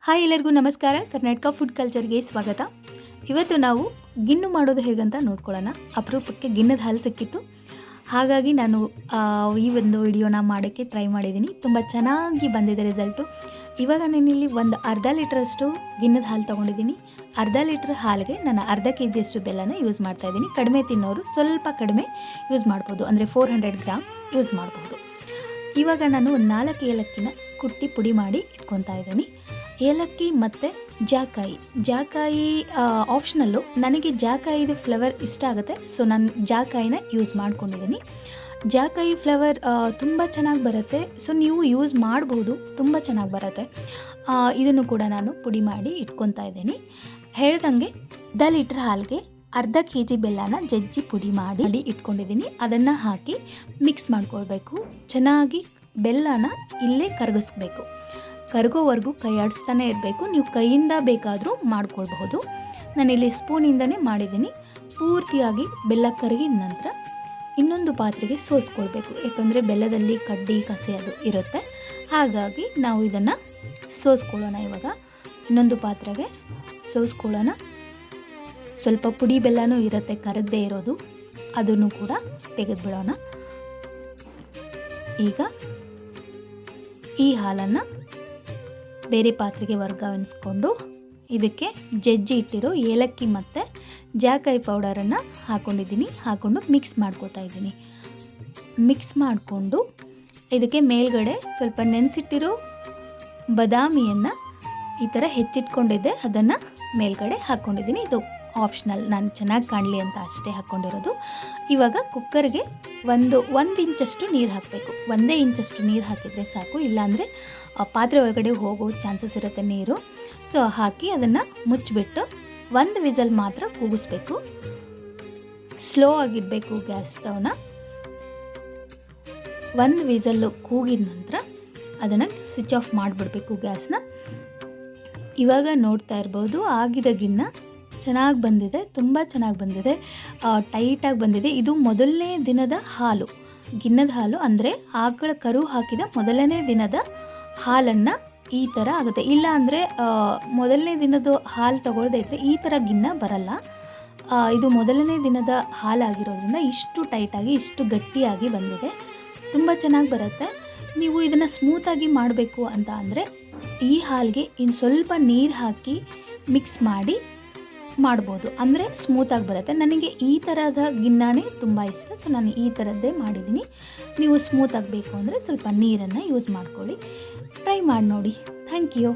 Hi ಎಲ್ಲರಿಗೂ ನಮಸ್ಕಾರ. Karnataka food ಕಲ್ಚರ್ಗೆ ಸ್ವಾಗತ. ಇವತ್ತು ನಾವು ಗಿಣ್ಣು ಮಾಡೋದು ಹೇಗಂತ ನೋಡ್ಕೊಳ್ಳೋಣ. ಅಪರೂಪಕ್ಕೆ ಗಿಣ್ಣದ ಹಾಲು ಸಿಕ್ಕಿತ್ತು, ಹಾಗಾಗಿ ನಾನು ಈ ಒಂದು ವಿಡಿಯೋನ ಮಾಡೋಕ್ಕೆ ಟ್ರೈ ಮಾಡಿದ್ದೀನಿ. ತುಂಬ ಚೆನ್ನಾಗಿ ಬಂದಿದೆ ರಿಸಲ್ಟು. ಇವಾಗ ನಾನಿಲ್ಲಿ ಒಂದು ಅರ್ಧ ಲೀಟ್ರಷ್ಟು ಗಿಣ್ಣದ ಹಾಲು ತೊಗೊಂಡಿದ್ದೀನಿ. ಅರ್ಧ ಲೀಟ್ರ್ ಹಾಲಿಗೆ ನಾನು ಅರ್ಧ kg ಅಷ್ಟು ಬೆಲ್ಲನ ಯೂಸ್ ಮಾಡ್ತಾಯಿದ್ದೀನಿ. ಕಡಿಮೆ ತಿನ್ನೋರು ಸ್ವಲ್ಪ ಕಡಿಮೆ ಯೂಸ್ ಮಾಡ್ಬೋದು, ಅಂದರೆ 400 ಗ್ರಾಮ್ ಯೂಸ್ ಮಾಡ್ಬೋದು. ಇವಾಗ ನಾನು 4 ಏಲಕ್ಕಿನ ಕುಟ್ಟಿ ಪುಡಿ ಮಾಡಿ ಇಟ್ಕೊತಾ ಇದ್ದೀನಿ. ಏಲಕ್ಕಿ ಮತ್ತು ಜಾಕಾಯಿ ಆಪ್ಷನಲ್ಲು. ನನಗೆ ಜಾಕಾಯಿದು ಫ್ಲೇವರ್ ಇಷ್ಟ ಆಗುತ್ತೆ, ಸೊ ನಾನು ಜಾಕಾಯಿನ ಯೂಸ್ ಮಾಡ್ಕೊಂಡಿದ್ದೀನಿ. ಜಾಕಾಯಿ ಫ್ಲೇವರ್ ತುಂಬ ಚೆನ್ನಾಗಿ ಬರುತ್ತೆ, ಸೊ ನೀವು ಯೂಸ್ ಮಾಡ್ಬೋದು, ತುಂಬ ಚೆನ್ನಾಗಿ ಬರುತ್ತೆ. ಇದನ್ನು ಕೂಡ ನಾನು ಪುಡಿ ಮಾಡಿ ಇಟ್ಕೊತಾ ಇದ್ದೀನಿ. ಹೇಳ್ದಂಗೆ ಅರ್ಧ ಲೀಟ್ರ್ ಹಾಲಿಗೆ ಅರ್ಧ kg ಬೆಲ್ಲನ ಜಜ್ಜಿ ಪುಡಿ ಮಾಡಿ ಇಟ್ಕೊಂಡಿದ್ದೀನಿ. ಅದನ್ನು ಹಾಕಿ ಮಿಕ್ಸ್ ಮಾಡ್ಕೊಳ್ಬೇಕು. ಚೆನ್ನಾಗಿ ಬೆಲ್ಲನ ಇಲ್ಲೇ ಕರಗಿಸ್ಬೇಕು. ಕರಗೋವರೆಗೂ ಕೈ ಆಡಿಸ್ತಾನೆ ಇರಬೇಕು. ನೀವು ಕೈಯಿಂದ ಬೇಕಾದರೂ ಮಾಡ್ಕೊಳ್ಬಹುದು. ನಾನಿಲ್ಲಿ ಸ್ಪೂನಿಂದನೇ ಮಾಡಿದ್ದೀನಿ. ಪೂರ್ತಿಯಾಗಿ ಬೆಲ್ಲ ಕರಗಿದ ನಂತರ ಇನ್ನೊಂದು ಪಾತ್ರೆಗೆ ಸೋಸ್ಕೊಳ್ಬೇಕು. ಯಾಕಂದರೆ ಬೆಲ್ಲದಲ್ಲಿ ಕಡ್ಡಿ ಕಸೆ ಅದು ಇರುತ್ತೆ, ಹಾಗಾಗಿ ನಾವು ಇದನ್ನು ಸೋಸ್ಕೊಳ್ಳೋಣ. ಇವಾಗ ಇನ್ನೊಂದು ಪಾತ್ರೆಗೆ ಸೋಸ್ಕೊಳ್ಳೋಣ. ಸ್ವಲ್ಪ ಪುಡಿ ಬೆಲ್ಲನೂ ಇರುತ್ತೆ ಕರಗದೇ ಇರೋದು, ಅದನ್ನು ಕೂಡ ತೆಗೆದುಬಿಡೋಣ. ಈಗ ಈ ಹಾಲನ್ನು ಬೇರೆ ಪಾತ್ರೆಗೆ ವರ್ಗಾವಣಿಸ್ಕೊಂಡು ಇದಕ್ಕೆ ಜಜ್ಜಿ ಇಟ್ಟಿರೋ ಏಲಕ್ಕಿ ಮತ್ತು ಜಾಕಾಯಿ ಪೌಡರನ್ನು ಹಾಕ್ಕೊಂಡು ಮಿಕ್ಸ್ ಮಾಡ್ಕೋತಾ ಇದ್ದೀನಿ. ಮಿಕ್ಸ್ ಮಾಡಿಕೊಂಡು ಇದಕ್ಕೆ ಮೇಲ್ಗಡೆ ಸ್ವಲ್ಪ ನೆನೆಸಿಟ್ಟಿರೋ ಬಾದಾಮಿಯನ್ನು ಈ ಥರ ಹೆಚ್ಚಿಟ್ಕೊಂಡಿದ್ದೆ, ಅದನ್ನು ಮೇಲ್ಗಡೆ ಹಾಕ್ಕೊಂಡಿದ್ದೀನಿ. ಇದು ಆಪ್ಷನಲ್, ನಾನು ಚೆನ್ನಾಗಿ ಕಾಣಲಿ ಅಂತ ಅಷ್ಟೇ ಹಾಕ್ಕೊಂಡಿರೋದು. ಇವಾಗ ಕುಕ್ಕರ್ಗೆ ಒಂದು ಇಂಚಷ್ಟು ನೀರು ಹಾಕಬೇಕು. 1 ಇಂಚಷ್ಟು ನೀರು ಹಾಕಿದರೆ ಸಾಕು, ಇಲ್ಲಾಂದರೆ ಪಾತ್ರೆ ಒಳಗಡೆ ಹೋಗೋ ಚಾನ್ಸಸ್ ಇರುತ್ತೆ ನೀರು. ಸೊ ಹಾಕಿ ಅದನ್ನು ಮುಚ್ಚಿಬಿಟ್ಟು 1 ವಿಸಲ್ ಮಾತ್ರ ಕೂಗಿಸ್ಬೇಕು. Slow ಆಗಿಡಬೇಕು gas ಸ್ಟವ್ನ. 1 ವಿಸಲ್ಲು ಕೂಗಿದ ನಂತರ ಅದನ್ನು ಸ್ವಿಚ್ ಆಫ್ ಮಾಡಿಬಿಡ್ಬೇಕು ಗ್ಯಾಸ್ನ. ಇವಾಗ ನೋಡ್ತಾ ಇರ್ಬೋದು, ಆಗಿದ ಗಿಣ್ಣ ಚೆನ್ನಾಗಿ ಬಂದಿದೆ, ತುಂಬ ಚೆನ್ನಾಗಿ ಬಂದಿದೆ, ಟೈಟಾಗಿ ಬಂದಿದೆ. ಇದು ಮೊದಲನೇ ದಿನದ ಹಾಲು, ಗಿಣ್ಣದ ಹಾಲು, ಅಂದರೆ ಆಕಳ ಕರು ಹಾಕಿದ ಮೊದಲನೇ ದಿನದ ಹಾಲನ್ನು ಈ ಥರ ಆಗುತ್ತೆ. ಇಲ್ಲ ಅಂದರೆ ಮೊದಲನೇ ದಿನದ ಹಾಲು ತಗೊಳ್ಳದೇ ಇದ್ದರೆ ಈ ಥರ ಗಿಣ್ಣ ಬರಲ್ಲ. ಇದು ಮೊದಲನೇ ದಿನದ ಹಾಲಾಗಿರೋದ್ರಿಂದ ಇಷ್ಟು ಟೈಟಾಗಿ ಇಷ್ಟು ಗಟ್ಟಿಯಾಗಿ ಬಂದಿದೆ, ತುಂಬ ಚೆನ್ನಾಗಿ ಬರುತ್ತೆ. ನೀವು ಇದನ್ನು ಸ್ಮೂತಾಗಿ ಮಾಡಬೇಕು ಅಂತ ಅಂದರೆ ಈ ಹಾಲಿಗೆ ಇನ್ನು ಸ್ವಲ್ಪ ನೀರು ಹಾಕಿ ಮಿಕ್ಸ್ ಮಾಡಿ ಮಾಡ್ಬೋದು, ಅಂದರೆ ಸ್ಮೂತಾಗಿ ಬರುತ್ತೆ. ನನಗೆ ಈ ಥರದ ಗಿಣ್ಣನೇ ತುಂಬ ಇಷ್ಟ, ಸೊ ನಾನು ಈ ಥರದ್ದೇ ಮಾಡಿದ್ದೀನಿ. ನೀವು ಸ್ಮೂತಾಗಿ ಬೇಕು ಅಂದರೆ ಸ್ವಲ್ಪ ನೀರನ್ನು ಯೂಸ್ ಮಾಡ್ಕೊಳ್ಳಿ. ಟ್ರೈ ಮಾಡಿ ನೋಡಿ. Thank you.